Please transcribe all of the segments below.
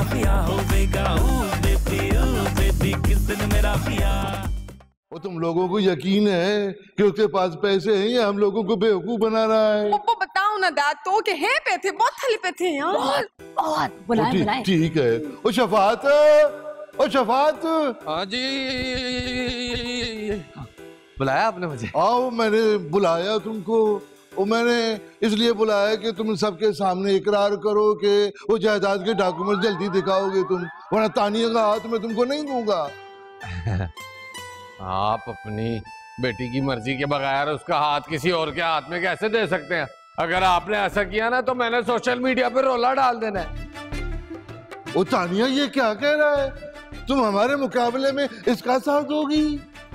Mafia हो बेगा baby किस दिन मेरा पिया। वो तुम लोगों को यकीन है कि उसके पास पैसे हैं या हम लोगों को बेवकूफ बना रहा है? वो बताओ ना दाद, तो के हैं पे थे, बहुत थली पे थे यार। बहुत बुलाए। ठीक है। ओ शफात, ओ शफात। हाँ जी, बुलाया आपने मुझे? आओ, मैंने बुलाया तुमको। वो मैंने इसलिए बुलाया कि तुम सबके सामने इकरार करो कि वो जायदाद के डॉक्यूमेंट जल्दी दिखाओगे तुम, वरना तानिया का हाथ मैं तुमको नहीं दूंगा। आप अपनी बेटी की मर्जी के बगैर उसका हाथ किसी और के हाथ में कैसे दे सकते हैं? अगर आपने ऐसा किया ना तो मैंने सोशल मीडिया पे रोला डाल देना है। वो तानिया ये क्या कह रहा है? तुम हमारे मुकाबले में इसका साथ दोगी?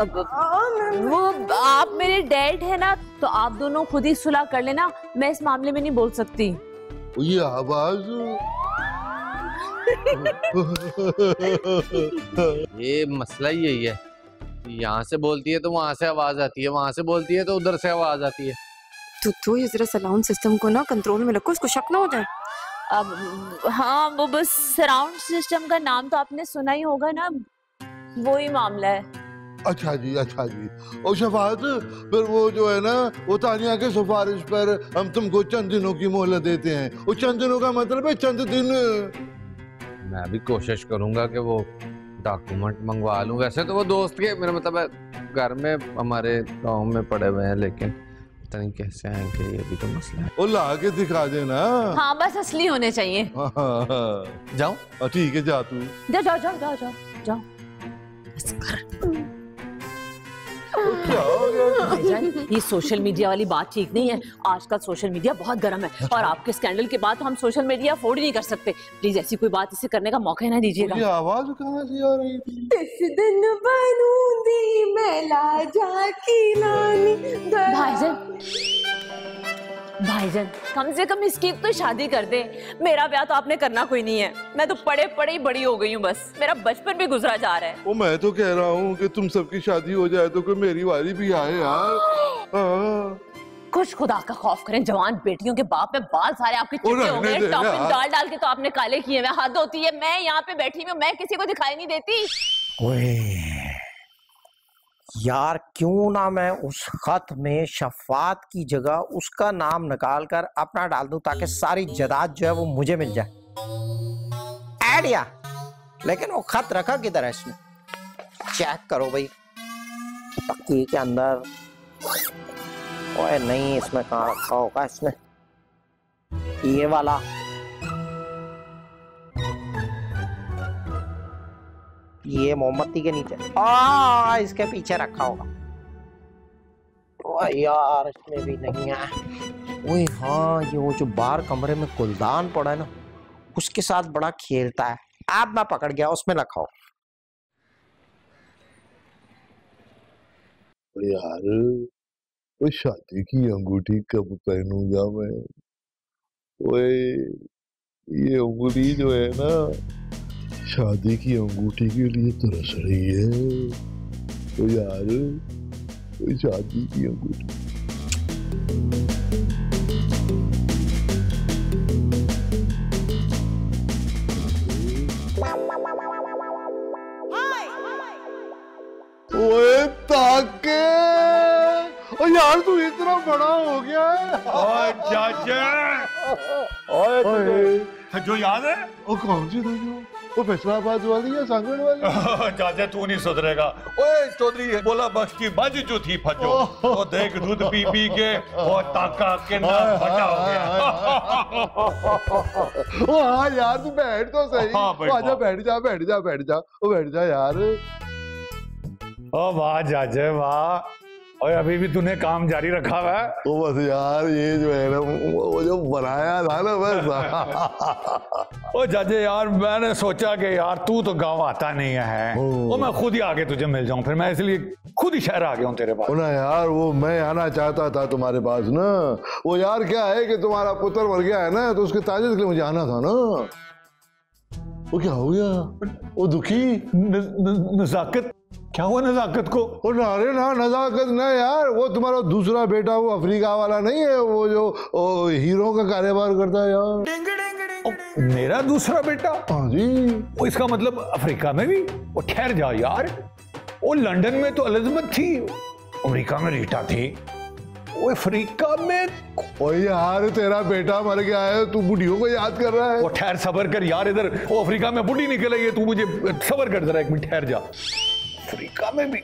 वो आप मेरे डैड है ना, तो आप दोनों खुद ही सुलह कर लेना, मैं इस मामले में नहीं बोल सकती। ये आवाज ये मसला ही यही है, यहाँ से बोलती है तो वहां से आवाज आती है, वहां से बोलती है तो उधर से आवाज आती है। तो ये जरा साउंड सिस्टम को ना कंट्रोल में रखो, उसको शक ना हो जाए। अब हाँ, वो बस सराउंड सिस्टम का नाम तो आपने सुना ही होगा ना, वो ही मामला है। अच्छा जी, अच्छा जी। और शफात, फिर वो जो है ना, वो तानिया के सिफारिश पर हम तुमको चंद दिनों की मोहलत देते हैं। वो चंद दिनों का मतलब है चंद दिन। मैं भी कोशिश करूंगा कि वो डॉक्यूमेंट मंगवा लूं। वैसे तो वो दोस्त के, मेरा मतलब है, घर में हमारे गांव में पड़े हुए हैं, लेकिन पता नहीं कैसे आएंगे, ये भी तो मसला है। वो ला के दिखा देना। हाँ, बस असली होने चाहिए। जाओ। ठीक है, जा तू। जाओ। क्या हो गया? ये सोशल मीडिया वाली बात ठीक नहीं है। आजकल सोशल मीडिया बहुत गर्म है, और आपके स्कैंडल के बाद तो हम सोशल मीडिया अफोर्ड ही नहीं कर सकते। प्लीज ऐसी कोई बात इसे करने का मौका ही ना दीजिएगा। ये आवाज कहाँ से आ रही थी? इस दिन बनूंगी मैं लाजा की रानी। भाईजान कम से कम इसकी तो शादी कर दे। मेरा ब्याह तो आपने करना कोई नहीं है, मैं तो पढ़े ही बड़ी हो गई हूँ, बस मेरा बचपन भी गुजरा जा रहा है। वो मैं तो कह रहा हूँ कि तुम सबकी शादी हो जाए तो कोई मेरी वाली भी आए यार। कुछ खुदा का खौफ करें, जवान बेटियों के बाप में बाल सारे आपके चिट्टे हो गए, टॉपिंग डाल के तो आपने काले किए हुए। हद होती है, मैं यहाँ पे बैठी हूँ, मैं किसी को दिखाई नहीं देती। ओए यार, क्यों ना मैं उस खत में शफात की जगह उसका नाम निकाल कर अपना डाल दूं, ताकि सारी जायदाद जो है वो मुझे मिल जाए। आइडिया। लेकिन वो खत रखा किधर है इसने? चेक करो भाई, तकिए के अंदर। ओए नहीं, इसमें कहाँ रखा होगा इसने? ये वाला। ये मोमबत्ती के नीचे, इसके पीछे रखा होगा। ओए यार, इसमें भी नहीं है। ओए हाँ, ये वो जो बाहर कमरे में गुलदान पड़ा है ना, उसके साथ बड़ा खेलता है। आप मैं पकड़ गया, उसमें रखा हो। यार, वो शादी की अंगूठी कब पहनूंगा मैं? ओए, ये अंगूठी जो है ना, शादी की अंगूठी के लिए तरस रही है। तो यार, कोई शादी की अंगूठी। ओए ताके, ओ यार तू इतना बड़ा हो गया है। ओए चाचा, ओए जो याद है? ओ कौन सी थी? वो फैसलाबाद वाली या सांगड़ वाली? चाचा तू नहीं सुधरेगा। ओए चौधरी बोला बख्श की मझ जो थी फजो, वो देख दूध पी पी के वो ताका के नाम फटा हो गया। ओ हाँ यार, तू बैठ तो सही। हाँ, आजा, बैठ जा। ओ बैठ जा यार। ओ वाह चाचा वाह, और अभी भी तूने काम जारी रखा हुआ है। तो बस यार, ये जो है ना, वो जो बनाया था ना, बस। ओ जाजे यार, मैंने सोचा कि यार तू तो गांव आता नहीं है, वो मैं खुद ही आके तुझे मिल जाऊं, फिर मैं इसलिए खुद ही शहर आ गया हूं तेरे पास। ना यार, वो मैं आना चाहता था तुम्हारे पास ना। वो यार क्या है कि तुम्हारा पुत्र मर गया है ना, तो उसके ताजिद के लिए मुझे आना था ना। वो क्या हो गया? वो दुखी? नजाकत? क्या हुआ नजाकत को? अरे ना, नजाकत ना यार, वो तुम्हारा दूसरा बेटा वो अफ्रीका वाला नहीं है, वो जो हीरो का कारोबार करता है यार। मेरा दूसरा बेटा? हाँ जी। वो इसका मतलब अफ्रीका में भी? वो ठहर जा यार, वो लंदन में तो एलिजाबेथ थी, अमेरिका में रीटा थी, वो अफ्रीका में। ओ यार तेरा बेटा मर गया है, तू बुढ़ियों को याद कर रहा है। वो ठहर सबर कर यार, इधर वो अफ्रीका में बुढ़ी निकल आई है, तू मुझे सबर कर जरा, एक मिनट ठहर जा। अफ्रीका में भी?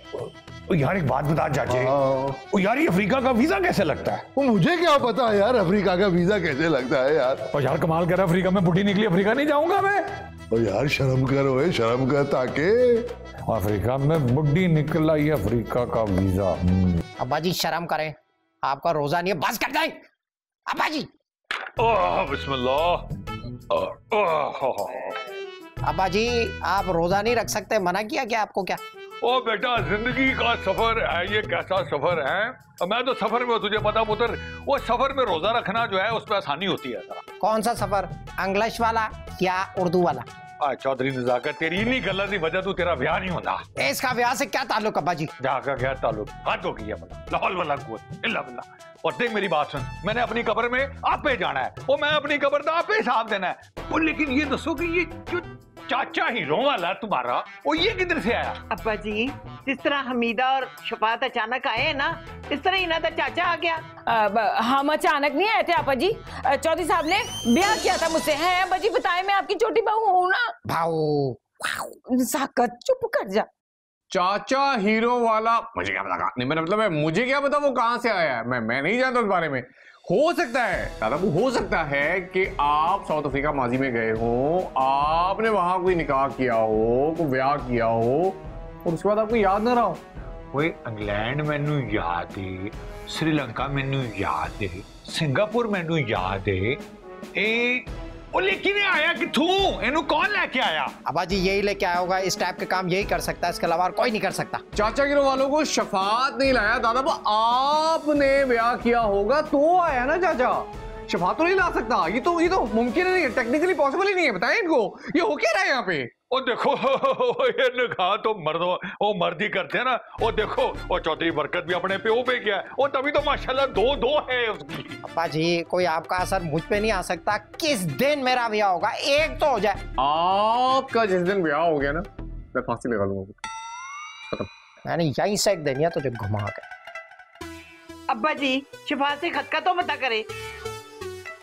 ओ यार एक बात बता चाचे, ओ यार ये अफ्रीका का वीजा कैसे लगता है? वो मुझे क्या पता यार अफ्रीका का वीजा कैसे लगता है यार। और यार कमाल कर, अफ्रीका में बुढ़ी निकली, अफ्रीका नहीं जाऊंगा मैं। ओ यार शर्म कर, ओए शर्म कर, ताकि अफ्रीका में बुढ़ी निकला, ये अफ्रीका का वीजा। अब्बा जी शर्म करें, आपका रोजा नहीं है, बस कर दें अब्बा जी। बिस्मिल्लाह। अब्बा जी आप रोजा नहीं रख सकते, मना किया क्या आपको? क्या ओ बेटा, जिंदगी का सफर है, ये कैसा सफर है। मैं तो सफर में, तुझे पता पुत्र, वो सफर में रोजा रखना जो है उसमें आसानी होती है जरा। कौन सा सफर, इंग्लिश वाला या उर्दू वाला? चौधरी नजाकत, तेरी इन्हीं गलत की वजह तो तेरा ब्याह नहीं होता। इसका ब्याह से क्या ताल्लुक अब्बा जी? ब्याह का क्या ताल्लुक? हाथ हो गया लाहौल वाला कुवत इल्ला बिल्लाह। और देख मेरी बात सुन, मैंने अपनी कब्र में आपे जाना है, वो मैं अपनी कब्र का आपे हिसाब देना है। वो लेकिन ये दसो कि ये जो चाचा हीरो वाला तुम्हारा, वो ये किधर से आया? अब्बा जी जिस तरह हमीदा और शफात अचानक आए ना, इस तरह इन्हें तो चाचा आ गया। हम अचानक नहीं आए थे आपा जी, चौधरी साहब ने ब्याह किया था मुझसे। है अब्बा जी, बताए मैं आपकी छोटी बहू हूँ ना। भाऊ साकत चुप कर जा। चाचा हीरो वाला मुझे क्या पता? नहीं मेरा मतलब है, मुझे क्या पता वो कहां से आया है, मैं नहीं जानता उस बारे में। हो सकता है दादा, वो हो सकता है कि आप साउथ अफ्रीका माजी में गए हो, आपने वहां कोई निकाह किया हो, कोई ब्याह किया हो, और उसके बाद आपको याद ना रहा हो। वो इंग्लैंड मैनू याद है, श्रीलंका मैनू याद है, सिंगापुर मैनू याद है। ओ लेकिन आया किथों? इन्हों कौन लेके आया? अब्बा जी यही लेके आया होगा, इस टाइप के काम यही कर सकता है, इसके अलावा कोई नहीं कर सकता। चाचा गिरो वालों को शफात नहीं लाया दादा, वो आपने ब्याह किया होगा तो आया ना चाचा। शफात तो नहीं ला सकता, ये तो मुमकिन नहीं है, टेक्निकली पॉसिबल ही नहीं है। बताएं इनको ये हो क्या रहा है यहाँ पे? ओ देखो ये निकाह तो मर्दों वो मर्द ही करते हैं ना। ओ देखो वो चौधरी बरकत भी अपने पे पे गया है, और तभी तो माशाल्लाह दो है उसकी। अब्बा जी कोई आपका असर मुझ पे नहीं आ सकता, किस दिन मेरा ब्याह होगा एक तो हो जाए। आपका जिस दिन ब्याह हो गया ना, मैं फांसी लगा लूंगा, खत्म। मैंने यहीं से एक दिन तुझे घुमा के। अब्बा जी शफात से खत का तो पता करे।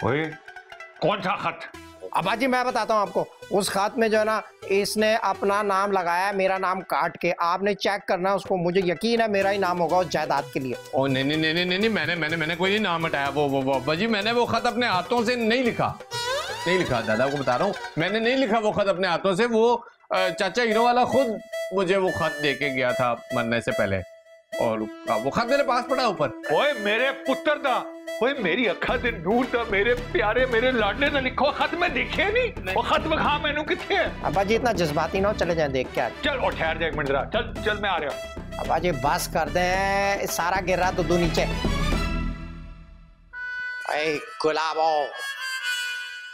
ओए कौन सा खत? अब्बा जी मैं बताता हूँ आपको, उस खत में जो है ना इसने अपना नाम लगाया, मेरा नाम काट के। आपने चेक करना उसको, मुझे यकीन है मेरा ही नाम होगा उस जायदाद के लिए। ओ नहीं, मैंने कोई नहीं नाम हटाया। वो अब्बा जी मैंने वो खत अपने हाथों से नहीं लिखा दादा को बता रहा हूँ, मैंने नहीं लिखा वो खत अपने हाथों से। वो चाचा हीरो वाला खुद मुझे वो खत दे के गया था मरने से पहले, और वो खत मेरे पास पड़ा ऊपर। ओए मेरे पुत्र दा, ओए मेरी अखा दे नूर दा, मेरे प्यारे मेरे लाडले ने लिखो खत में देखे नहीं, वो खत विखा मैनू किथे है? अब्बा जी इतना जज्बाती ना हो, चले जाए देख के आ। चल और ठहर जा एक मिनट जरा, चल मैं आ रहा हूँ। अब्बा जी बस कर दे, सारा गिर रहा तो नीचे। गुलाबो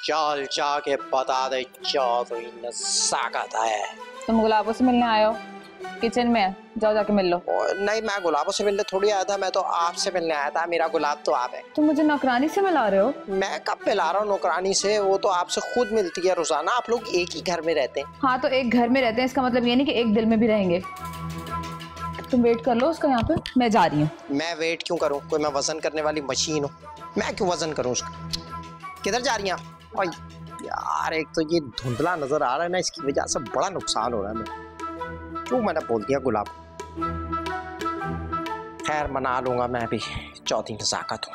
चल जाके बता दे चौधरी नजाकत है। तुम गुलाबों से मिलने आए हो? किचन में जाओ जाके मिल लो। नहीं मैं गुलाबों से मिलने थोड़ी आया था, मैं तो आपसे मिलने आया था, मेरा गुलाब तो आप है। तुम मुझे नौकरानी से मिला रहे हो? मैं कब मिला रहा हूँ नौकरानी से, वो तो आपसे खुद मिलती है रोजाना, आप लोग एक ही घर में रहते हैं। हाँ तो एक घर में रहते हैं, इसका मतलब ये नहीं कि एक दिल में भी रहेंगे। तुम वेट कर लो उसका यहाँ पे, मैं जा रही हूँ। मैं वेट क्यों करूँ, कोई मैं वजन करने वाली मशीन हूँ? मैं क्यों वजन करूँ उसका? किधर जा रही हैं आप? यार एक तो ये धुंधला नजर आ रहा है ना, इसकी वजह से बड़ा नुकसान हो रहा है। मैं क्यों मैंने बोल दिया गुलाब। खैर मना लूंगा, मैं भी चौथी नजाकत हूँ।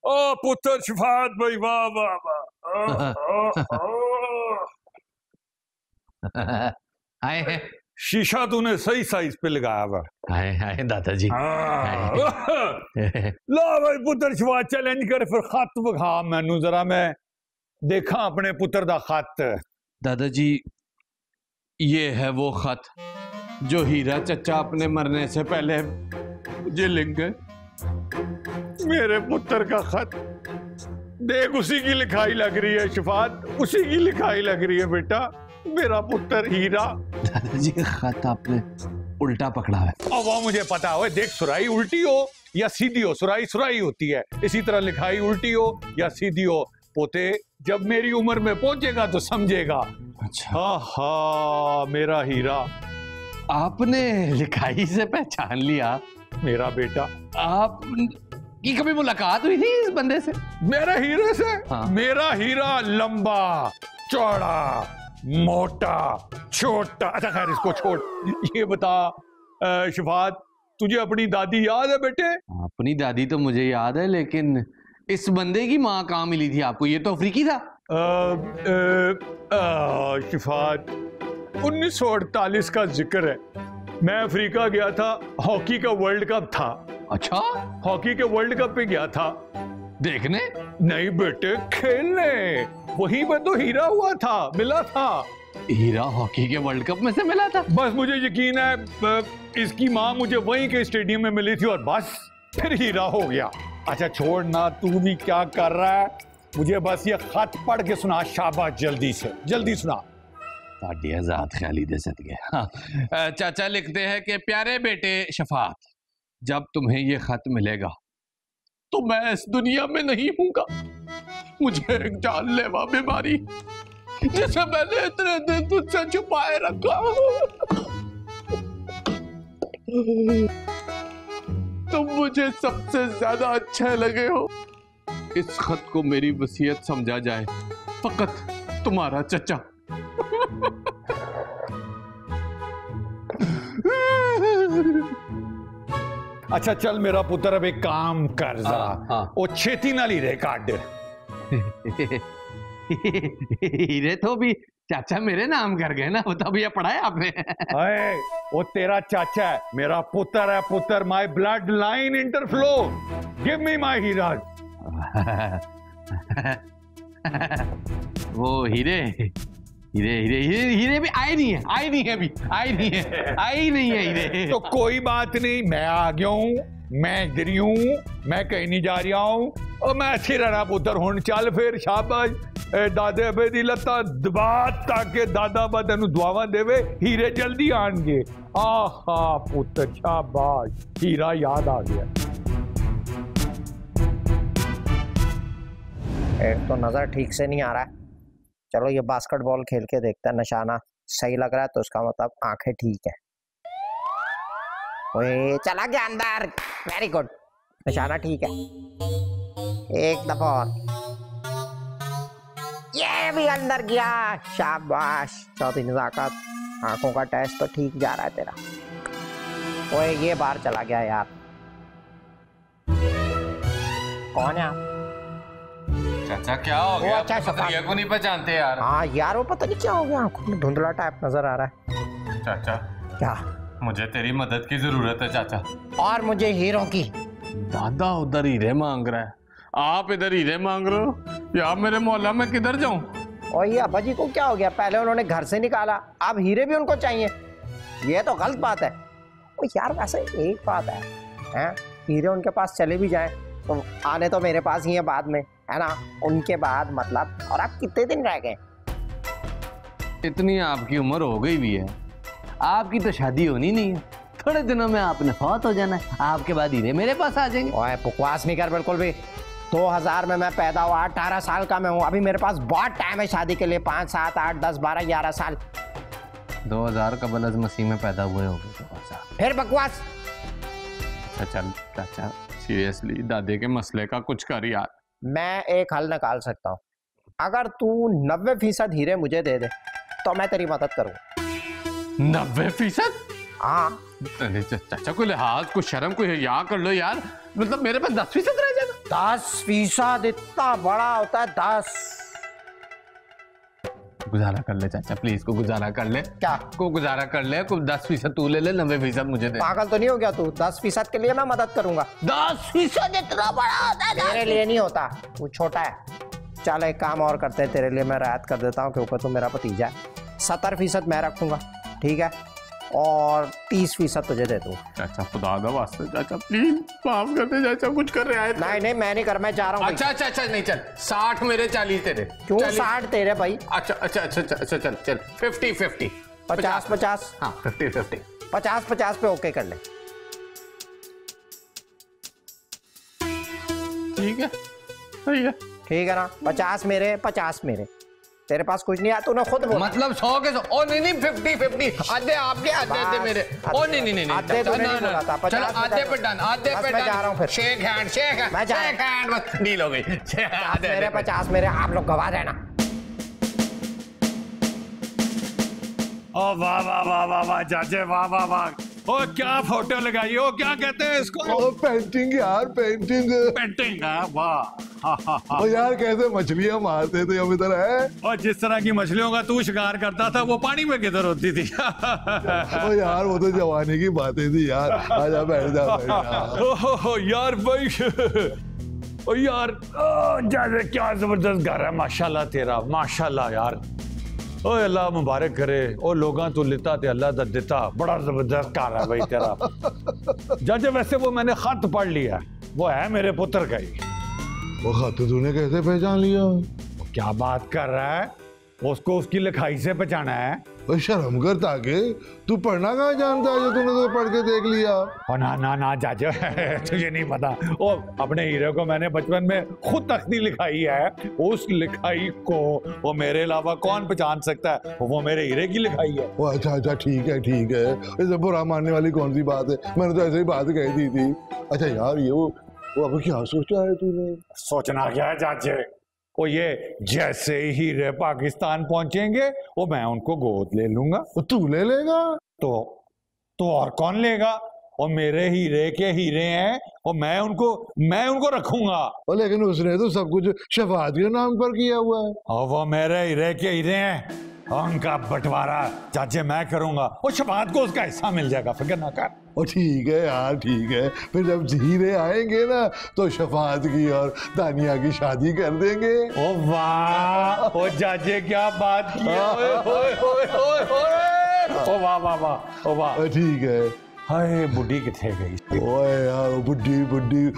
ओ पुत्र शफात भाई, वाह वाह आए शीशा तूने सही साइज पे लगाया हुआ। हाय दादाजी। ला भाई पुत्र शफात चैलेंज कर, फिर खत विखा मैनू जरा, मैं देखा अपने पुत्र दा खत। दादाजी ये है वो खत जो हीरा चचा अपने मरने से पहले मुझे लिख गए। मेरे पुत्र का खत देख, उसी की लिखाई लग रही है शफात, उसी की लिखाई लग रही है बेटा, मेरा पुत्र हीरा। दादाजी खत आपने उल्टा पकड़ा है। अब वो मुझे पता हो, देख सुराई उल्टी हो या सीधी हो, सुराई सुराई होती है, इसी तरह लिखाई उल्टी हो या सीधी हो। पोते जब मेरी उम्र में पहुंचेगा तो समझेगा। अच्छा हा मेरा हीरा। आपने लिखाई से पहचान लिया? मेरा बेटा। आप की कभी मुलाकात हुई थी इस बंदे से? मेरे हीरे से? हाँ। मेरा हीरा लंबा चौड़ा मोटा छोटा। अच्छा खैर इसको छोड़, ये बता शफात तुझे अपनी दादी याद है बेटे? अपनी दादी तो मुझे याद है, लेकिन इस बंदे की माँ कहाँ मिली थी आपको? ये तो अफ्रीकी था। शफात 1948 का जिक्र है, मैं अफ्रीका गया था, हॉकी का वर्ल्ड कप था। अच्छा, हॉकी के वर्ल्ड कप पे गया था। देखने? नहीं बेटे, खेलने। वहीं पे तो हीरा हुआ था, मिला था। हीरा हॉकी के वर्ल्ड कप में से मिला था? बस मुझे यकीन है इसकी माँ मुझे वहीं के स्टेडियम में मिली थी और बस फिर हीरा हो गया। अच्छा छोड़ ना, तू भी क्या कर रहा है? मुझे बस ये खत पढ़ के सुना, शाबाश, जल्दी से जल्दी सुना। साड़ी आजाद ख्याली दे सकते। हाँ, चाचा लिखते हैं कि प्यारे बेटे शफात, जब तुम्हें ये खत मिलेगा तो मैं इस दुनिया में नहीं हूँगा। मुझे एक जानलेवा बीमारी जिसे मैंने इतने दिन तुझसे छुपाए रखा, तुम मुझे सबसे ज्यादा अच्छे लगे हो। इस खत को मेरी वसीयत समझा जाए, फकत तुम्हारा चचा। अच्छा चल मेरा पुत्र, अब एक काम कर जरा, हाँ। वो छेती ना ली रे काट। हीरे तो भी चाचा मेरे नाम कर गए ना, वो तो अभी पढ़ा है आपने। अरे वो तेरा चाचा है, मेरा पुत्र है, पुत्र। My blood line interflow, give me my हीरा। वो हीरे हीरे हीरे हीरे हीरे भी आए नहीं है, आई नहीं है अभी, आई नहीं है हीरे। तो कोई बात नहीं, मैं आ गया हूँ, मैं इधर ही हूँ, मैं कहीं नहीं जा रहा हूँ, और मैं अच्छी रहना पुत्र। हुण चल फिर, शाबाश। दादे अबे दी लत्ता दबा ताकि दादा बा तेनू दुआवां देवे, हीरे जल्दी आएंगे। आहा पुत्र शाबाश, हीरा याद आ गया। एक तो नजर ठीक से नहीं आ रहा है, चलो ये बास्केटबॉल खेल के देखते हैं। निशाना सही लग रहा है तो उसका मतलब आंखें ठीक है। ओए चला गया अंदर, वेरी गुड, निशाना ठीक है। एक दफा और, ये भी अंदर गया, शाबाश। चौथी नजाकत, आंखों का टेस्ट तो ठीक जा रहा है तेरा। ओए ये बाहर चला गया यार। कौन है आप? चाचा क्या हो गया? अच्छा पतरिया को नहीं पहचानते यार? हाँ यार, वो पता नहीं क्या हो गया, आंखों में धुंधला टाइप नजर आ रहा है। चाचा क्या? मुझे तेरी मदद की जरूरत है चाचा। और मुझे हीरो की। दादा उधर हीरे मांग रहा है, आप इधर हीरे मांग रहे हो यार। मेरे मोहल्ला में किधर जाऊं? और ये अब्बा जी को क्या हो गया? पहले उन्होंने घर से निकाला, अब हीरे भी उनको चाहिए, ये तो गलत बात है। ओ यार वैसे एक बात है, हीरे उनके पास चले भी जाएं तो आने तो मेरे पास ही है बाद में, है ना? उनके बाद मतलब। और आप कितने दिन रह गए? इतनी आपकी उम्र हो गई भी है, आपकी तो शादी होनी नहीं है, थोड़े दिनों में आपने फौत हो जाना है, आपके बाद हीरे मेरे पास आ जाएंगे। ओए बकवास नहीं कर बिल्कुल भी। 2000 में मैं पैदा हुआ, 18 साल का मैं हूँ, अभी मेरे पास बहुत टाइम है शादी के लिए, 5, 7, 8, 10, 12, 11 साल। 2000 कबल अज़ मसीह में पैदा हुए होंगे। 2000 फिर बकवास। अच्छा चल चाचा, सीरियसली दादे के मसले का कुछ कर यार। मैं एक हल निकाल सकता हूँ, अगर तू 90% हीरे मुझे दे दे तो मैं तेरी मदद करूँगा। 90%? हाँ चाचा कोई लिहाज, कोई शर्म, कोई हया कर लो यार। मतलब मेरे पास 10% रह जाएगा। 10% इतना बड़ा होता है? 10 गुजारा कर ले चाचा, प्लीज को गुजारा कर ले। क्या को गुजारा कर ले, को 10% तू ले ले, 90% मुझे दे। पागल तो नहीं हो गया तू? 10% के लिए मैं मदद करूंगा। 10% इतना बड़ा होता है? तेरे लिए नहीं होता, वो छोटा है। चल एक काम और करते हैं, तेरे लिए मैं रायत कर देता हूँ क्योंकि तू मेरा भतीजा है। 70% मैं रखूंगा, ठीक है, और 30% तुझे दे दूँ। चाचा खुदा दा वास्ते चाचा प्लीज माफ कर दे चाचा, कुछ कर रहे हैं। नहीं नहीं मैं नहीं कर, मैं जा रहा हूँ। अच्छा अच्छा अच्छा नहीं चल, 60 मेरे 40 तेरे। क्यों 60 तेरे भाई? अच्छा अच्छा अच्छा अच्छा चल चल 50-50 50-50 हाँ 50-50 50-50 पे ओके कर ले। ठीक है ठीक है ना, 50 मेरे 50 मेरे, तेरे पास कुछ नहीं आया, तूने खुद बोला। मतलब 100 के 100। ओ नहीं 50-50 आधे आपके आधे मेरे। ओ नहीं आधे तूने नहीं बोला था, 50 आधे पे डन, आधे पे मैं जा रहा हूँ फिर। शेक हैंड बस डील हो गई। मेरे 50 मेरे, आप लोग गवा देना। ओ वाह वाह वाह वाह वाह चाचे, वाह वाह वाह। ओ क्या फोटो लगाई हो, क्या कहते हैं इसको? पेंटिंग यार, पेंटिंग। पेंटिंग है, वाह। ओ यार कैसे मछलियां मारते थे हम इधर है। और जिस तरह की मछलियों का तू शिकार करता था वो पानी में किधर होती थी? ओ यार वो तो जवानी की बातें थी यार। आजा बैठ जा। ओहो यार भाई, ओ यार जैसे क्या जबरदस्त घर है माशाल्लाह तेरा, माशाल्लाह यार। ओ अल्लाह मुबारक करे, ओ लोगां तू लिता ते अल्लाह दा दिता, बड़ा जबरदस्त घर है भाई तेरा। जज वैसे वो मैंने खत पढ़ लिया, वो है मेरे पुत्र का ही। वो खत तूने कैसे पहचान लिया? क्या बात कर रहा है, उसको उसकी लिखाई से पहचाना है। ओ शर्म कर, ताकि तू पढ़ना कहाँ जानता है जो तूने तो पढ़ के देख लिया। ओ ना जज तुझे नहीं पता, ओ अपने हीरे को मैंने बचपन में खुद तख्ती लिखाई है, उस लिखाई को वो मेरे अलावा कौन पहचान सकता है, वो मेरे हीरे की लिखाई है। ओ अच्छा ठीक है इसे बुरा मानने वाली कौन सी बात है, मैंने तो ऐसे ही बात कही थी। अच्छा यार ये वो अब क्या सोचा है तूने? सोचना क्या है चाचे, वो ये जैसे ही हीरे पाकिस्तान पहुंचेंगे वो मैं उनको गोद ले लूंगा। तू ले लेगा? तो और कौन लेगा? वो मेरे हीरे के हीरे हैं, वो मैं उनको रखूंगा। और लेकिन उसने तो सब कुछ शफात के नाम पर किया हुआ है। और वो मेरे हीरे के हीरे हैं, उनका बंटवारा चाचे मैं करूंगा, वो शफात को उसका हिस्सा मिल जाएगा, फिक्र ना कर। ओ ठीक है यार ठीक है, फिर जब हीरे आएंगे ना तो शफात की और दानिया की शादी कर देंगे। ओ वाह, ओ चाचे क्या बात की है। ओ वाह ओ वाह, ठीक है। हाय बुढ़ी किथे गई? ओए यार वो बुढ़ी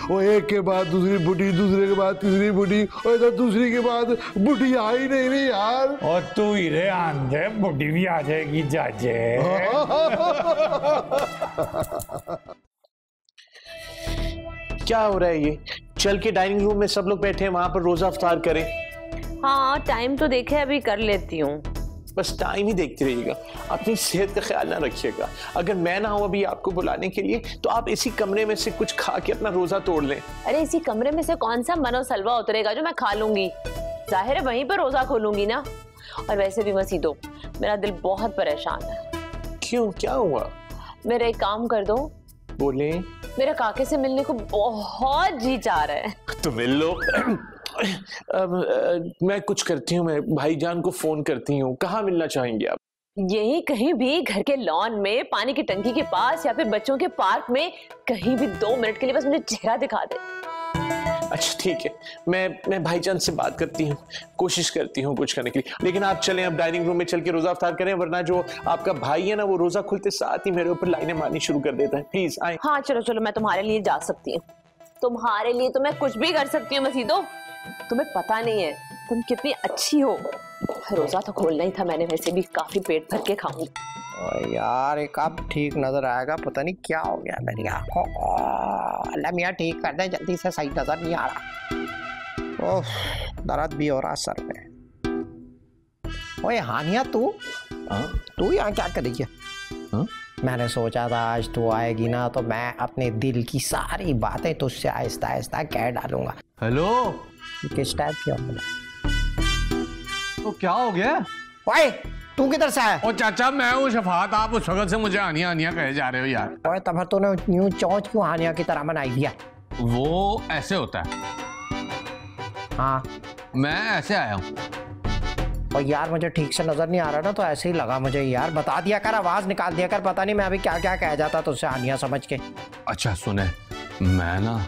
वो एक के बाद दूसरी बुढ़ी, दूसरे के बाद तीसरी बुढ़ी, और इधर दूसरी के बाद बुढ़ी आ ही नहीं रही यार। और तू हीरे आंधे बुढ़ी भी आ जाएगी चाचे। क्या हो रहा है ये? चल के डाइनिंग रूम में सब लोग बैठे हैं, वहां पर रोजा अफ्तार करें। हाँ टाइम तो देखे, अभी कर लेती हूँ। बस टाइम ही देखते रहिएगा, अपनी सेहत का ख्याल ना रखिएगा। अगर मैं ना हूं अभी आपको बुलाने के लिए तो आप इसी कमरे में से कुछ खा के अपना रोजा तोड़ लें। अरे इसी कमरे में से कौन सा मनो सलवा उतरेगा जो मैं खा लूंगी? जाहिर है वहीं पर रोजा खोलूंगी ना। और वैसे भी मसीदो, मेरा दिल बहुत परेशान है। क्यों, क्या हुआ? मेरा एक काम कर दो। बोले। मेरे काके से मिलने को बहुत जी चाह रहा है। तो मिल लो। मैं कुछ करती हूँ, मैं भाईजान को फोन करती हूँ। कहाँ मिलना चाहेंगे आप? यही कहीं भी, घर के लॉन में, पानी की टंकी के पास, या फिर बच्चों के पार्क में, कहीं भी 2 मिनट के लिए बस मुझे चेहरा दिखा दे। अच्छा ठीक है, मैं भाईजान से बात करती हूँ, कोशिश करती हूँ कुछ करने के लिए। लेकिन आप चलें, अब डाइनिंग रूम में चल के रोजा अफ्तार करें, वरना जो आपका भाई है ना वो रोजा खुलते साथ ही मेरे ऊपर लाइनें मारनी शुरू कर देता है। प्लीज आए। हाँ चलो मैं तुम्हारे लिए जा सकती हूँ, तुम्हारे लिए तो मैं कुछ भी कर सकती हूँ मसीदो। तुम्हें पता नहीं है तुम कितनी अच्छी हो। रोजा तो खोलना ही था मैंने, वैसे भी काफी पेट भर के खाऊंगी। यार एक अब ठीक नजर आएगा, पता नहीं क्या हो गया मेरी आंखों को। अल्लाह मियाँ ठीक कर दे जल्दी से, सही नजर नहीं आ रहा। ओह दर्द भी हो रहा सर में। ओए हानिया तू यहाँ क्या कर रही है? मैंने सोचा था आज तू आएगी ना तो मैं अपने दिल की सारी बातें तुझसे आहिस्ता आहिस्ता कह डालूंगा। हेलो, किस टाइप की हो? तो क्या हो गया? ओए तू किधर से आया? ओ चाचा मैं हूँ शफात, आप उस वक्त से मुझे आनिया कहे जा रहे हो यार। ओए तब तूने न्यू चौंच क्यों हानिया की तरह मनाई दिया? वो ऐसे होता है। हाँ मैं ऐसे आया हूँ। और यार मुझे ठीक से नजर नहीं आ रहा ना, तो ऐसे ही लगा मुझे यार। बता दिया कर, आवाज निकाल दिया कर, पता नहीं मैं अभी क्या क्या कह जाता तुझसे हानिया समझ के। अच्छा सुने, मैं ना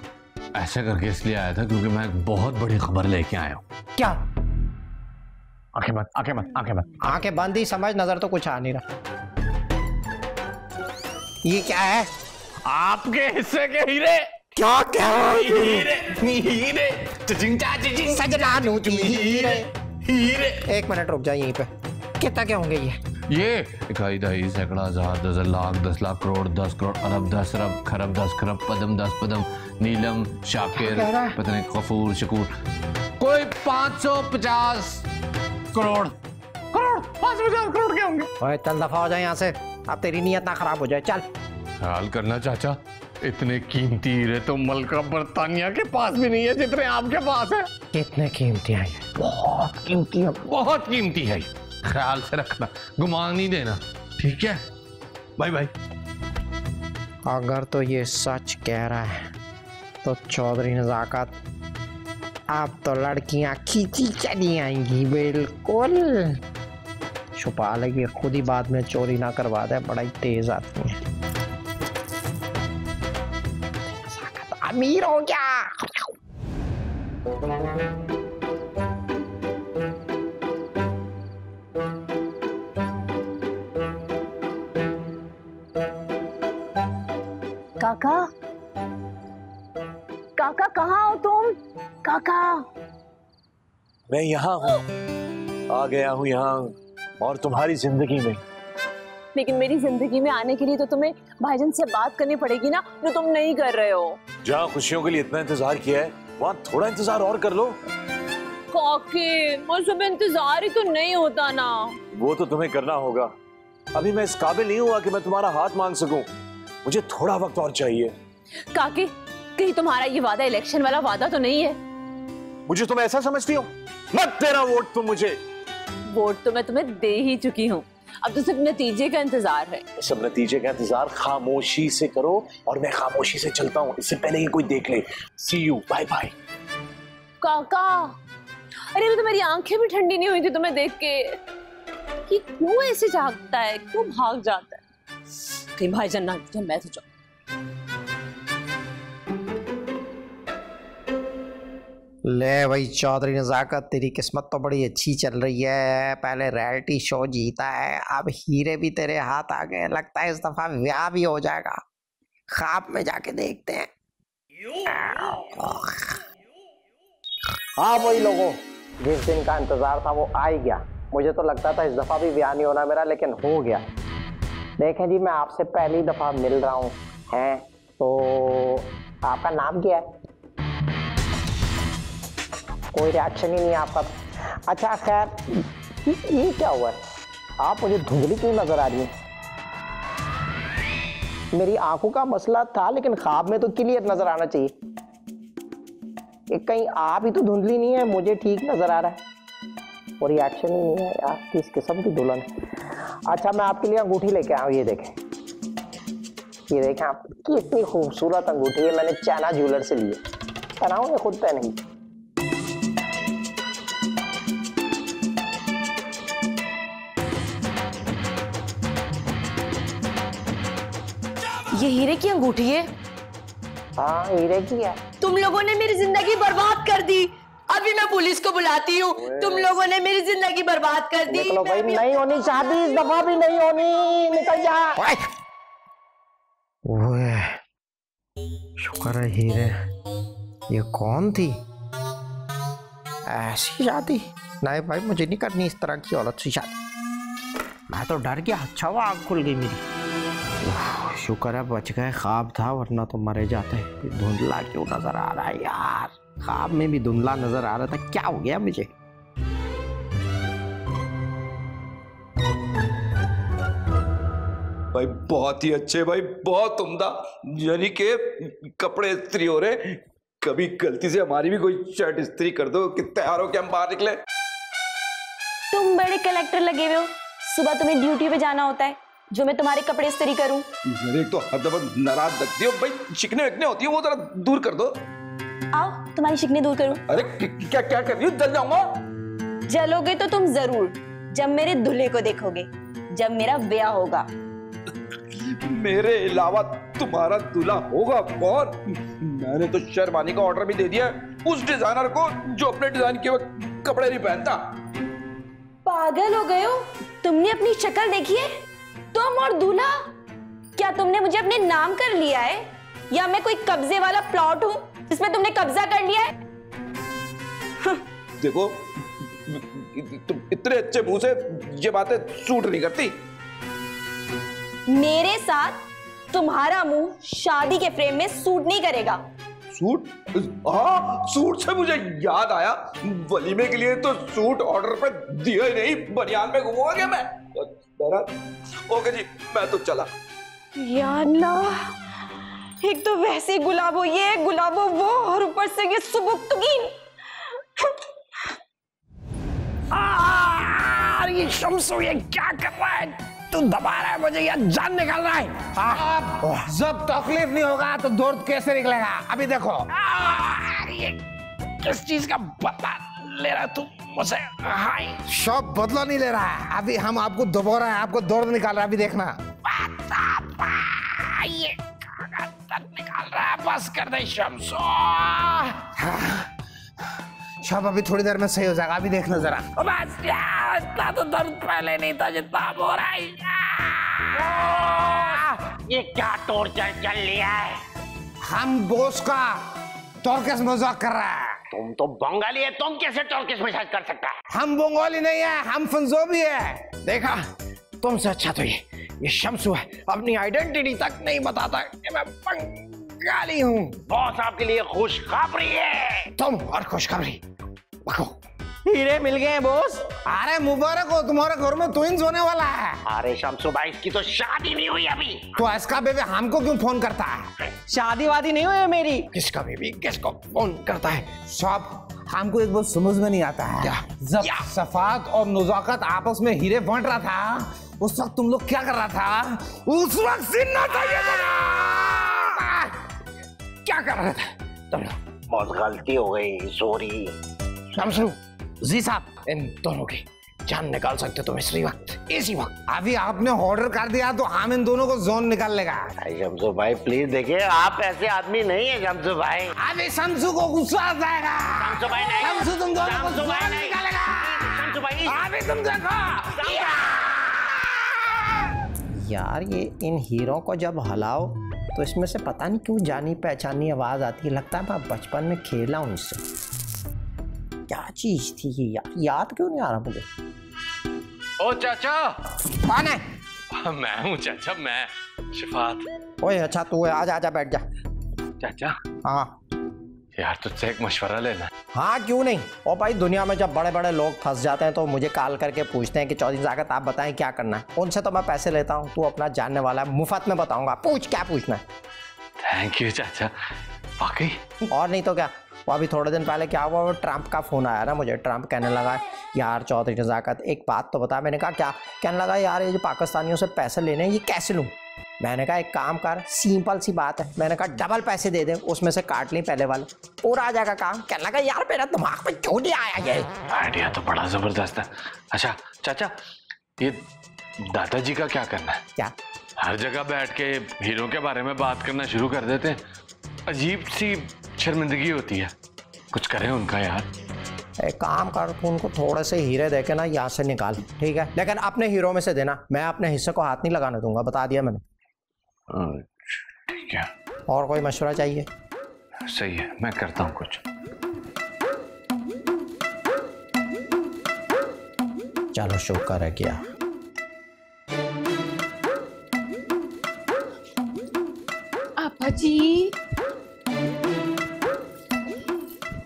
ऐसे करके इसलिए आया था क्योंकि मैं एक बहुत बड़ी खबर लेके आया हूँ। क्या? आंखें बंद ही समझ, नजर तो कुछ आ नहीं रहा। ये क्या है? आपके हिस्से के हीरे। क्या क्या? हीरे हीरे। एक मिनट रुक जा यहीं पे। कितना क्या होंगे ये 1 दहाई सैकड़ा 1000 10 लाख 10 लाख करोड़ 10 करोड़ अरब 10 अरब खरब 10 खरब पदम 10 पदम नीलम, शाकिर, पता नहीं गफूर, शकूर, कोई 550 करोड़। 550 करोड़ के होंगे। ओए चल दफा हो जाए यहाँ से, अब तेरी नीयत ना खराब हो जाए। चल ख्याल करना चाचा, इतने कीमती हीरे तो मलका बर्तानिया के पास भी नहीं है जितने आपके पास है। कितने कीमती है? बहुत कीमती है, बहुत कीमती है। ख्याल से रखना, गुमान नहीं देना, ठीक है? Bye bye. अगर तो ये सच कह रहा है तो चौधरी नजाकत, अब तो लड़कियां खींची चली आएंगी। बिल्कुल छुपा लेगी, खुद ही बाद में चोरी ना करवा दे, बड़ा ही तेज आती है। अमीर हो गया। काका, काका कहाँ हो तुम? काका, मैं यहाँ हूँ, आ गया हूँ यहाँ, और तुम्हारी जिंदगी में। लेकिन मेरी जिंदगी में आने के लिए तो तुम्हें भाईजान से बात करनी पड़ेगी ना, जो तुम नहीं कर रहे हो। जहाँ खुशियों के लिए इतना इंतजार किया है, वहाँ थोड़ा इंतजार और कर लो। काके, मुझसे इंतजार ही तो नहीं होता ना। वो तो तुम्हें करना होगा। अभी मैं इस काबिल नहीं हुआ कि मैं तुम्हारा हाथ मांग सकूं। मुझे थोड़ा वक्त और चाहिए। काके, कहीं तुम्हारा ये वादा इलेक्शन वाला वादा तो नहीं है? मुझे तुम ऐसा समझती हो? मत देना वोट तुम मुझे। वोट तो मैं तुम्हें दे ही चुकी हूँ, अब तो सिर्फ नतीजे का इंतजार है। सब नतीजे का इंतजार खामोशी से करो, और मैं खामोशी से चलता हूँ, इससे पहले कि कोई देख ले। सी यू, बाय बाय। काका, अरे अभी तो मेरी आंखें भी ठंडी नहीं हुई थी तुम्हें देख के कि क्यों ऐसे जागता है, क्यों भाग जाता है। कहीं भाईजान ना तो मैं तो जाऊं। ले भाई चौधरी नजाकत, तेरी किस्मत तो बड़ी अच्छी चल रही है। पहले रियलिटी शो जीता है, अब हीरे भी तेरे हाथ आ गए। लगता है इस दफा ब्याह भी हो जाएगा। ख्वाब में जाके देखते हैं। हाँ वही लोगों, जिस दिन का इंतजार था वो आ ही गया। मुझे तो लगता था इस दफा भी ब्याह नहीं होना मेरा, लेकिन हो गया। देखें जी, मैं आपसे पहली दफा मिल रहा हूँ, हैं तो आपका नाम क्या है? कोई रिएक्शन ही नहीं है आपका। अच्छा खैर, ये क्या हुआ है? आप मुझे धुंधली क्यों नजर आ रही है? मेरी आंखों का मसला था, लेकिन ख्वाब में तो क्लियर नजर आना चाहिए। कहीं आप ही तो धुंधली नहीं है, मुझे ठीक नजर आ रहा है। और रिएक्शन ही नहीं है यार, किस किस्म की दुल्हन। अच्छा मैं आपके लिए अंगूठी लेके आया हूँ, ये देखें। ये देखें आप, कितनी खूबसूरत अंगूठी है, मैंने चाइना ज्वेलर से ली है। पहनाऊं या खुद पहनेंगी? ये हीरे की अंगूठी है? हाँ हीरे की है। तुम लोगों ने मेरी जिंदगी बर्बाद कर दी। अभी मैं पुलिस को बुलाती हूँ। तुम लोगों ने मेरी जिंदगी बर्बाद कर दी। निकलो भाई, नहीं होनी शादी इस दफा भी नहीं होनी, निकल जा। ओए शुक्र है हीरे। ये कौन थी? ऐसी शादी नहीं भाई, मुझे नहीं करनी इस तरह की औरत से शादी। मैं तो डर गया। अच्छा वो आँख खुल गई मेरी। शुक्र है बच गए, ख्वाब था वरना तो मरे जाते। धुंधला क्यों नजर आ रहा है यार? ख्वाब में भी धुंधला नजर आ रहा था, क्या हो गया मुझे? भाई बहुत ही अच्छे भाई, बहुत उम्दा। यानी के कपड़े इस्त्री हो रहे, कभी गलती से हमारी भी कोई शर्ट इस्त्री कर दो कि तैयार हो के हम बाहर निकले। तुम बड़े कलेक्टर लगे हुए हो, सुबह तुम्हें ड्यूटी पे जाना होता है, जो मैं तुम्हारे कपड़े इस्त्री करूं? एक तो हर दफा नाराज लगती हो भाई, शिकने विकने होती है वो जरा दूर कर दो। आओ तुम्हारी शिकने दूर करूं। अरे क्या क्या कर रही हो? जल जाऊंगा। जलोगे तो तुम जरूर, जब मेरे दूल्हे को देखोगे, जब मेरा ब्याह होगा। मेरे अलावा तुम्हारा दूल्हा होगा कौन? मैंने तो शेरवानी का ऑर्डर भी दे दिया उस डिजाइनर को जो अपने डिजाइन के वक्त कपड़े नहीं पहनता। पागल हो गए हो? तुमने अपनी शक्ल देखी है? तुम और दूल्हा, क्या तुमने मुझे अपने नाम कर लिया है, या मैं कोई कब्जे वाला प्लॉट हूं जिसमें तुमने कब्जा कर लिया है? देखो तुम इतने अच्छे मुंह से ये बातें सूट नहीं करती। मेरे साथ तुम्हारा मुंह शादी के फ्रेम में सूट नहीं करेगा। सूट? हाँ, सूट से मुझे याद आया, वलीमे के लिए तो सूट ऑर्डर पे दिया ही नहीं, बनियान में घूमूंगा क्या मैं? ओके जी, मैं तो चला। या अल्लाह, एक तो वैसे गुलाबो ये गुलाबो वो, और ऊपर से ये सुबुक्तगीन। ये शम्सू ये क्या कर रहा है? तू दबा रहा है मुझे या जान निकाल रहा है? जब तकलीफ नहीं होगा तो दर्द कैसे निकलेगा? अभी देखो ये किस चीज का बदला ले रहा तू मुझसे? सब बदला नहीं ले रहा है, अभी हम आपको दबा रहे हैं, आपको दर्द निकाल रहा है, अभी देखना। ये दर्द निकाल रहा है, बस कर दे शम्सू। सब अभी थोड़ी देर में सही हो जाएगा, अभी देखना जरा। बस यार, इतना तो दर्द पहले नहीं था जितना हो रहा है। ये क्या टॉर्चर चल लिया है? हम बॉस का टॉर्चर मजाक कर रहा है। तुम तो बंगाली है, तुम कैसे टॉर्चर मजाक कर सकता है? हम बंगाली नहीं है, हम पंजाबी है। देखा, तुमसे अच्छा तो ये शम्सू है, अपनी आइडेंटिटी तक नहीं बताता कि मैं बंगाली हूँ। बॉस आपके लिए खुशखबरी है। तुम और खुशखबरी हीरे मिल गए हैं बॉस। अरे मुबारक हो, तुम्हारे घर में ट्विंस होने वाला है। अरे शम्सू भाई, इसकी तो शादी नहीं हुई अभी। तो इसका बेबी हमको क्यों फोन करता है? शादी वादी नहीं हुई मेरी। किसका बेबी किसको फोन करता है? सब हमको एक बात समझ में नहीं आता है। जब सफात और नजाकत आपस में हीरे बांट रहा था, उस वक्त तुम लोग क्या कर रहा था? उस वक्त सीना चाहिए था। क्या कर रहा था तुम लोग? बहुत गलती हो गई, सॉरी। शम्सू जी साहब, इन दोनों की जान निकाल सकते तुम इसी वक्त। अभी आपने ऑर्डर कर दिया तो हम इन दोनों को जोन निकाल लेगा। शम्सू भाई प्लीज देखिए, आप ऐसे आदमी नहीं है शम्सू भाई। अभी शम्सू को गुस्सा आ जाएगा। शम्सू भाई नहीं, शम्सू तुम दोनों को जोन निकालेगा। शम्सू भाई अभी तुम देखो। यार ये इन हीरो को जब हलाओ तो इसमें से पता नहीं क्यों जानी पहचानी आवाज आती है, लगता है मैं बचपन में खेला उनसे। क्या चीज थी ये यार, याद क्यों नहीं आ रहा मुझे? ओ चाचा। कौन है? मैं हूँ चाचा, मैं शिफात। ओए अच्छा तू है, आजा आजा बैठ जा। चाचा। हाँ यार तुझसे एक मशवरा लेना। हाँ क्यों नहीं। ओ भाई, दुनिया में जब बड़े बड़े लोग फंस जाते हैं तो मुझे कॉल करके पूछते हैं कि चौधरी जागत आप बताएं क्या करना है। उनसे तो मैं पैसे लेता हूँ, तू अपना जानने वाला है, मुफ्त में बताऊंगा, पूछ क्या पूछना है। थैंक यू चाचा, वाकई। और नहीं तो क्या। वो अभी थोड़े दिन पहले क्या हुआ, वो ट्रम्प का फोन आया ना मुझे। ट्रम्प कहने लगा यार चौधरी नजाकत एक बात तो बता। मैंने कहा क्या? कहने लगा यार ये जो पाकिस्तानियों से पैसे लेने हैं ये कैसे लूँ? मैंने कहा एक काम कर, सिंपल सी बात है। मैंने कहा डबल पैसे दे दे, उसमें से काट ली पहले वाले, पूरा आ जाएगा काम। कहने लगा यार मेरा दिमाग में क्यों नहीं आया ये? आइडिया तो बड़ा जबरदस्त है। अच्छा चाचा, ये दादाजी का क्या करना है? क्या? हर जगह बैठ के हीरो के बारे में बात करना शुरू कर देते हैं, अजीब सी शर्मिंदगी होती है। कुछ करें उनका यार। एक काम कर, तू उनको थोड़े से हीरे देके ना यहाँ से निकाल, ठीक है? लेकिन अपने हीरो में से देना, मैं अपने हिस्से को हाथ नहीं लगाने दूंगा, बता दिया मैंने। ठीक है। और कोई मशवरा चाहिए? सही है, मैं करता हूँ कुछ। चलो शुक्र है क्या। आपा जी,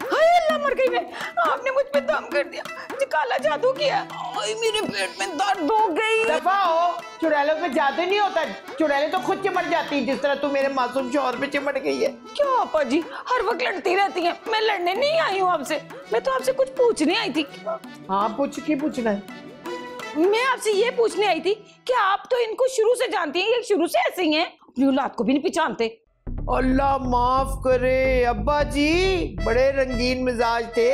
हाय अल्लाह मर गई मैं। आपने मुझ पे दम कर दिया, काला जादू किया। ओए मेरे पेट में दर्द हो गई। दफा हो, चुड़ैलों पे जादू नहीं होता, चुड़ैलें तो खुद चिमट जाती हैं, जिस तरह तू मेरे मासूम शौहर पे चिमट गई है। क्यों आपा जी हर वक्त लड़ती रहती हैं? मैं लड़ने नहीं आई हूँ आपसे, मैं तो आपसे कुछ पूछने आई थी। हाँ पूछ, की पूछना है? मैं आपसे ये पूछने आई थी कि आप तो इनको शुरू से जानती हैं, ये शुरू से ऐसे ही हैं, अपनी औलाद को भी नहीं पहचानते। अल्लाह माफ करे अब्बा जी, बड़े रंगीन मिजाज थे।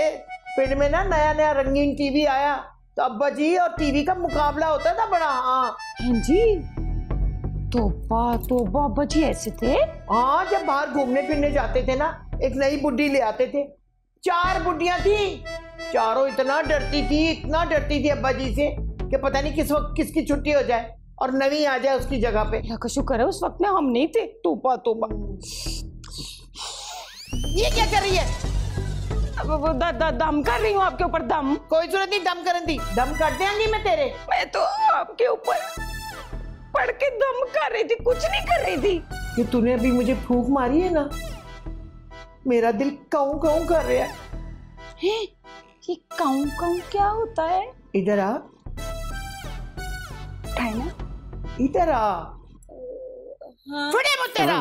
पिंड में ना नया नया रंगीन टीवी आया तो अब्बा जी और टीवी का मुकाबला होता था बड़ा। हाँ जी, तोबा अब्बा जी ऐसे थे? हाँ, जब बाहर घूमने फिरने जाते थे ना, एक नई बुड्ढी ले आते थे। 4 बुड्ढियां थी, चारों इतना डरती थी अब्बा जी से कि पता नहीं किस वक्त किसकी छुट्टी हो जाए और नवी आ जाए उसकी जगह पे। अल्लाह का शुक्र है उस वक्त में हम नहीं थे। तोबा ये क्या कर रही है? दम कर रही हूँ आपके ऊपर। दम? कोई जरूरत नहीं दम करने दी, दम कर देंगी मैं तेरे। मैं तो आपके ऊपर पड़ के दम कर रही थी, कुछ नहीं कर रही थी। कि तूने अभी मुझे फूंक मारी है ना, मेरा दिल काऊ काऊ कर रहा है। ये काऊ काऊ क्या होता है? इधर आ, ना इधर आ। फड़े वो तेरा।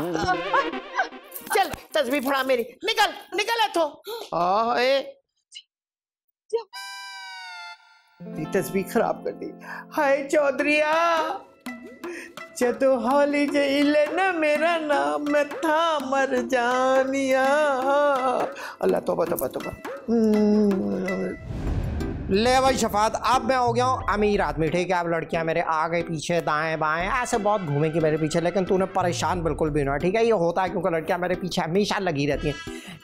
चल तस्वीर फड़ा मेरी, निकल निकल तो। तस्वीर खराब कर दी। हाय चौधरिया, जदों हाली जइले ना मेरा नाम मैं था मर जानिया। अल्लाह तौबा तौबा तौबा। ले भाई शफात, अब मैं हो गया हूँ अमीर आदमी, ठीक है। अब लड़कियां मेरे आगे पीछे दाएं बाएं ऐसे बहुत घूमेंगी मेरे पीछे, लेकिन तूने परेशान बिल्कुल भी ना, ठीक है। ये होता है क्योंकि लड़कियां मेरे पीछे हमेशा लगी रहती हैं,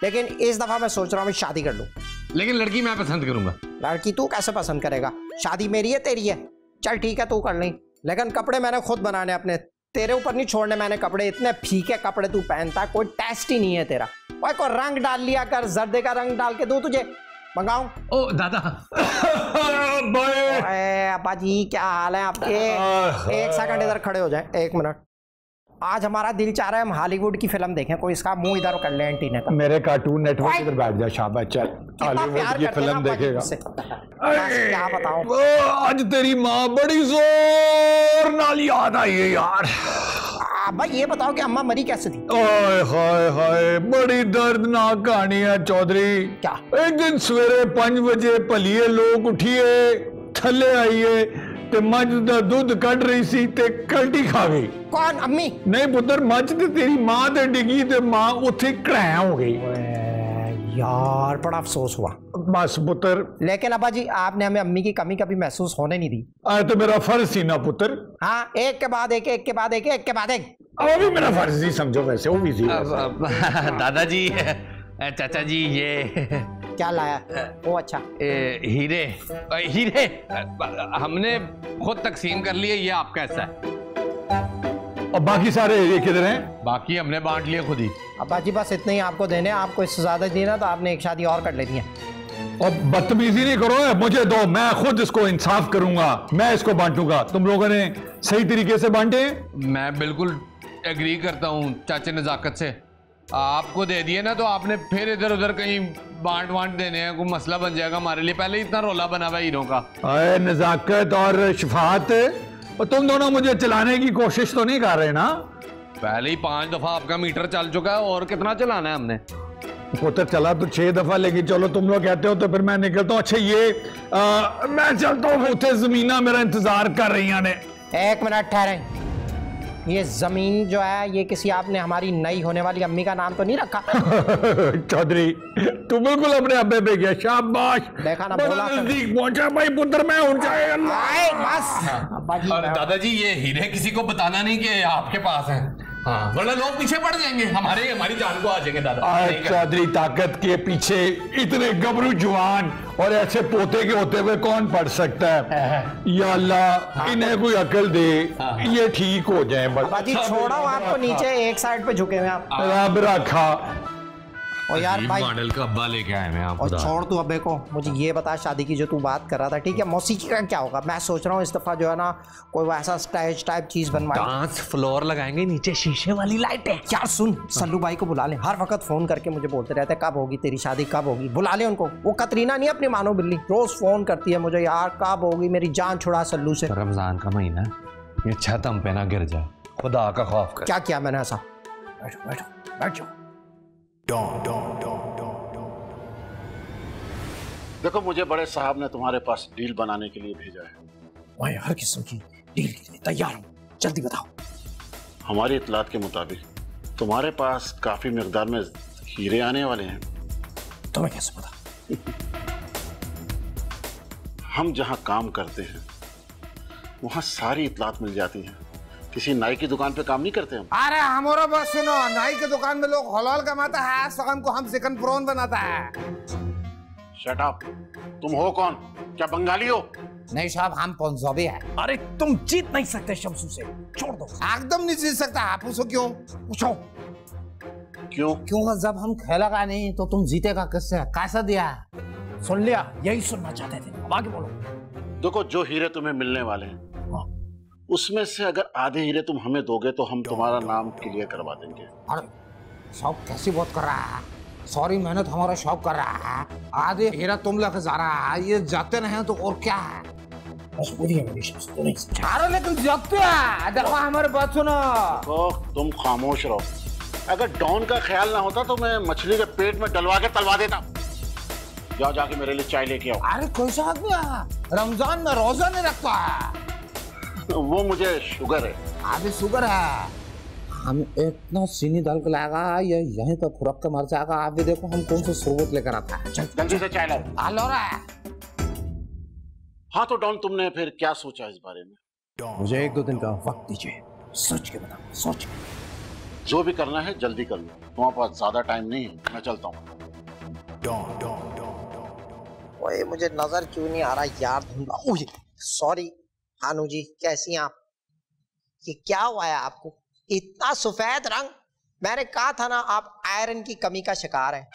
लेकिन इस दफ़ा मैं सोच रहा हूँ मैं शादी कर लूँ। लेकिन लड़की मैं पसंद करूंगा। लड़की तू कैसे पसंद करेगा? शादी मेरी है तेरी है? चल ठीक है तू कर ली, लेकिन कपड़े मैंने खुद बनाने अपने, तेरे ऊपर नहीं छोड़ने मैंने कपड़े। इतने फीके कपड़े तू पहनता, कोई टेस्ट ही नहीं है तेरा। भाई कोई रंग डाल लिया कर, जर्दे का रंग डाल के दूं तुझे, मंगाऊं? ओ दादा। अब्बा जी क्या हाल है आपके? एक सेकंड इधर खड़े हो जाए, 1 मिनट। आज हमारा दिल चाह रहा है हम हॉलीवुड की फिल्म देखें, कोई इसका मुंह इधर कर ले एंटीना का। मेरे कार्टून नेटवर्क इधर बैठ जा शाबाश, चल हॉलीवुड की फिल्म देखेगा। क्या बताऊं, आज तेरी माँ बड़ी जोर नाल याद आई है यार। भाई ये बताओ कि अम्मा मरी कैसे थी? ओए हाय हाय, बड़ी दर्दनाक कहानी है चौधरी। क्या? एक दिन सवेरे 5 बजे भलिए लोग उठिए, थले आइए ते मझ दा दूध कढ़ रही सी ते कल्टी खा गई। कौन? अम्मी? नहीं पुत्र, मझ ते तेरी माँ ते डिगी ते माँ उत्थे घड़ैं हो गई। यार बड़ा अफसोस हुआ। बस पुत्र। लेकिन अब्बा जी आपने हमें अम्मी की कमी कभी महसूस होने नहीं दी। तो मेरा फर्ज थी ना पुत्र। हाँ, एक के बाद एक, एक के बाद एक, एक के बाद एक। वो भी मेरा फर्ज ही समझो, वैसे वो भी दादाजी, चाचा जी, ये क्या लाया? वो अच्छा हीरे। हीरे हमने खुद तकसीम कर लिए, ये आपका हिस्सा है। और बाकी सारे ये किधर हैं? बाकी हमने बांट लिए खुद ही। अब्बा जी बस इतने ही आपको देने, आपको इससे ज्यादा देना तो आपने एक शादी और कर लेनी है। और बदतमीजी नहीं करो, मुझे दो, मैं खुद इसको इंसाफ करूंगा, मैं इसको बांटूंगा। तुम लोगों ने सही तरीके से बांटे। मैं बिल्कुल एग्री करता हूँ चाचे नजाकत से। आपको दे दिए ना तो आपने फिर इधर उधर कहीं बांट देने हैं, कोई मसला बन जाएगा हमारे लिए। पहले इतना रोला बना हुआ हीरों का। अरे नजाकत और शफात, और तुम दोनों मुझे चलाने की कोशिश तो नहीं कर रहे ना? पहले ही 5 दफा आपका मीटर चल चुका है, और कितना चलाना है हमने? पुत्र चला तो 6 दफा, लेकिन चलो तुम लोग कहते हो तो फिर मैं निकलता हूँ। अच्छा ये मैं चलता हूँ, उठे जमीना मेरा इंतजार कर रही ने। 1 मिनट ठहरे, ये जमीन जो है ये किसी आपने हमारी नई होने वाली अम्मी का नाम तो नहीं रखा? चौधरी तू बिल्कुल अपने अब्बे पे गया, शाबाश। देखा ना, बोला नजदीक पहुंचा भाई पुत्र, मैं उठ जाएगा। बस और दादाजी ये हीरे किसी को बताना नहीं कि आपके पास है, हाँ, वरना लोग पीछे पड़ जाएंगे, हमारी जान को आ जाएंगे दादा। चौधरी ताकत के पीछे इतने गबरू जवान और ऐसे पोते के होते हुए कौन पढ़ सकता है? या अल्लाह इन्हें कोई अकल दे, ये ठीक हो जाए बस। बाजी छोड़ो, आपको नीचे एक साइड पे झुके हुए आप। रब रखा। और यार भाई मॉडल का अब्बा लेके आए मैं आपको। और छोड़ तू अब्बे को, मुझे ये बता शादी की जो तू बात कर रहा था, ठीक है, मौसीकी का क्या होगा? मैं सोच रहा हूँ इस दफा जो है ना कोई वैसा स्टेज टाइप चीज बनवाए। डांस फ्लोर लगाएंगे, नीचे शीशे वाली लाइटें। यार सुन, सल्लू भाई को बुला ले, हर वक्त फोन करके मुझे बोलते रहते कब होगी तेरी शादी, कब होगी। बुला ले उनको, वो कतरीना नहीं अपनी मानो बिल्ली, रोज फोन करती है मुझे, यार कब होगी, मेरी जान छुड़ा सल्लू से। रमजान का महीना, ये छत हम पे ना गिर जाए, खुदा का खौफ कर। क्या किया मैंने ऐसा? बैठो बैठो बैठ जाओ। देखो मुझे बड़े साहब ने तुम्हारे पास डील बनाने के लिए भेजा है। मैं हर किस्म की डील के लिए तैयार हूँ, जल्दी बताओ। हमारी इत्तलात के मुताबिक तुम्हारे पास काफी मिकदार में हीरे आने वाले हैं। तुम्हें कैसे पता? हम जहाँ काम करते हैं वहाँ सारी इत्तलात मिल जाती हैं। किसी नाई की दुकान पे काम नहीं करते हम। अरे हमारा बात सुनो, नाई की दुकान में लोग हलाल कमाता है, सगन को हम चिकन प्रॉन बनाता है। शट अप, तुम हो कौन? क्या बंगाली हो? नहीं साहब, हम पंजाबी है। अरे तुम जीत नहीं सकते शमसू से, छोड़ दो। एकदम नहीं जीत सकता। आप पूछो क्यों? पूछो क्यों? क्यों जब हम खेलेगा नहीं तो तुम जीतेगा किससे? कैसा दिया? सुन लिया, यही सुनना चाहते थे, अब आगे बोलो। देखो जो हीरे तुम्हें मिलने वाले हैं उसमें से अगर आधे हीरे तुम हमें दोगे तो हम तुम्हारा नाम क्लियर करवा देंगे। अरे साहब कैसी बात कर रहा है? सॉरी, मेहनत हमारा शौक कर रहा है, आधे हीरा तुम लेके जा रहा है, ये जाते नहीं तो और क्या है? मजबूरी है मेरी शख्स, तो नहीं समझा। अरे लेकिन जाते हैं, देखो हमारे बात सुनो। तो तुम खामोश रहो। अगर डॉन का ख्याल ना होता तो मैं मछली के पेट में डलवा के तलवा देता। जाओ जाके मेरे लिए चाय लेके आओ। अरे कैसा आदमी है, रमजान में रोजा नहीं रखता है। वो मुझे शुगर है। अभी शुगर है, हम इतना चीनी डाल के लाएगा, ये यहीं पर फुरक के मर जाएगा। आप भी देखो हम कौन सा शरबत लेकर आता है। जल्दी से चाय लाओ। लो रहा है। हाँ तो डॉन, तुमने फिर क्या सोचा इस बारे में? मुझे 1-2 दिन का वक्त दीजिए, सोच के बताओ, सोच के। जो भी करना है जल्दी कर लो, तुम्हारे पास ज्यादा टाइम नहीं है। मैं चलता हूँ। ओए मुझे नजर क्यों नहीं आ रहा यार, धुंधला। सॉरी हानू जी, कैसी हैं आप? ये क्या हुआ है आपको, इतना सफेद रंग? मैंने कहा था ना आप आयरन की कमी का शिकार हैं।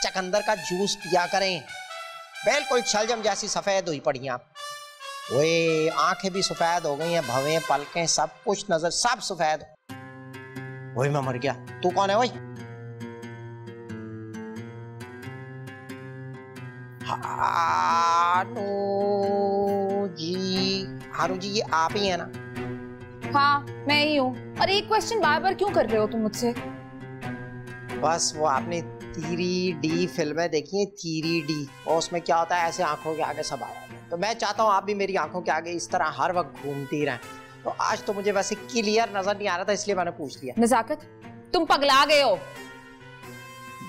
चकंदर का जूस पिया करें, बिल्कुल छलजम जैसी सफेद हुई पड़ी आप। ओए आंखें भी सफेद हो गई हैं, भवें पलकें सब कुछ नजर सब सफेद। ओए मैं मर गया। तू कौन है? ओए हानू जी, हानू जी ये आप ही है ना? हाँ मैं ही हूँ। और एक क्वेश्चन बार बार क्यों कर रहे हो तुम मुझसे? बस वो आपने 3D फिल्में देखी हैं, 3D, और उसमें क्या होता है, ऐसे आंखों के आगे सब आ जाता है। तो मैं चाहता हूँ आप भी मेरी आंखों के आगे इस तरह हर वक्त घूमती रहें। तो आज तो मुझे वैसे क्लियर नजर नहीं आ रहा था, इसलिए मैंने पूछ लिया। नजाकत, तुम पगला गए हो।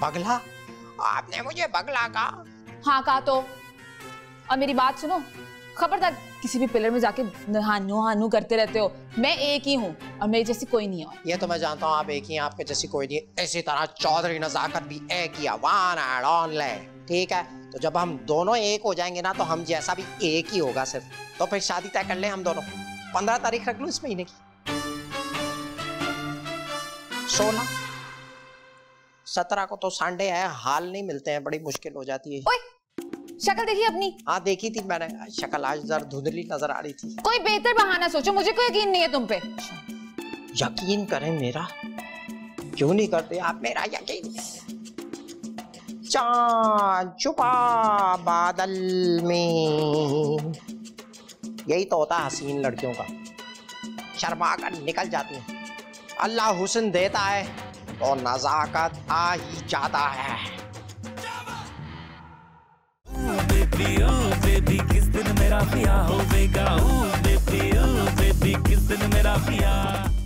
बगला? आपने मुझे बगला कहा? हाँ कहा तो। और मेरी बात सुनो, खबरदार किसी भी पिलर में जाके हानू हानू करते रहते हो। मैं एक ही हूँ और मेरी जैसी कोई नहीं है। ये तो मैं जानता हूँ आप एक ही हैं, आपके जैसी कोई नहीं है। इसी तरह चौधरी नजाकत भी एक ही है, वन एंड ओनली। ठीक है, तो जब हम दोनों एक हो जाएंगे ना, तो हम जैसा भी एक ही होगा सिर्फ। तो फिर शादी तय कर ले हम दोनों। 15 तारीख रख लूं इस महीने की। 16, 17 को तो संडे है, हाल नहीं मिलते हैं, बड़ी मुश्किल हो जाती है। शक्ल देखी अपनी? हाँ देखी थी मैंने, शक्ल आज जरा धुंधली नजर आ रही थी। कोई बेहतर बहाना सोचो, मुझे कोई यकीन नहीं है तुम पे। यकीन करें मेरा? क्यों नहीं करते आप मेरा यकीन? चांद छुपा बादल में, यही तो होता है हसीन लड़कियों का, शर्मा कर निकल जाती हैं। अल्लाह हुस्न देता है तो नजाकत आ ही जाता है। बेबी किस दिन मेरा ब्याह होगा? बेबी किस दिन मेरा ब्याह?